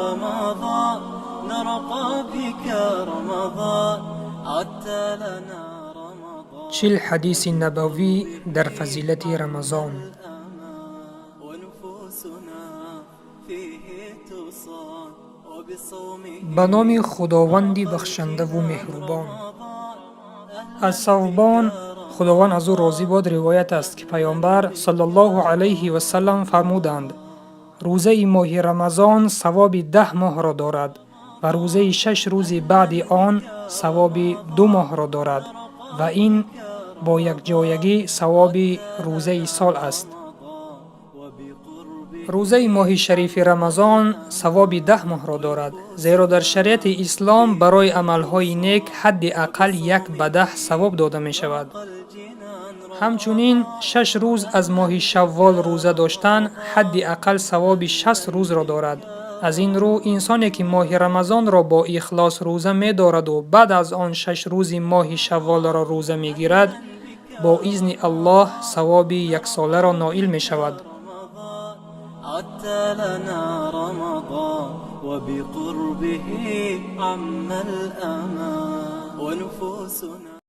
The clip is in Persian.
رمضان نرقى بك رمضان عدت لنا رمضان. 40 حدیث نبوی در فضیلت رمضان. به نام خداوند بخشنده و مهربان. از ثوبان خداوند از او راضی باد روایت است که پیامبر صلی الله علیه و سلم فرمودند: روزه ماه رمضان ثواب 10 ماه را دارد و روزه 6 روز بعد آن ثواب 2 ماه را دارد و این با یک جایگی ثواب روزه سال است. روزه ماه شریف رمضان ثواب 10 ماه را دارد، زیرا در شریعت اسلام برای عملهای نیک حد اقل 1 به 10 ثواب داده می شود. همچنین 6 روز از ماه شوال روزه داشتن حد اقل ثواب 60 روز را دارد. از این رو انسانی که ماه رمضان را با اخلاص روزه می دارد و بعد از آن 6 روز ماه شوال را روزه می گیرد، با اذن الله ثواب 1 ساله را نائل می شود. عدت لنا رمضان وبقربه عم الأمان ونفوسنا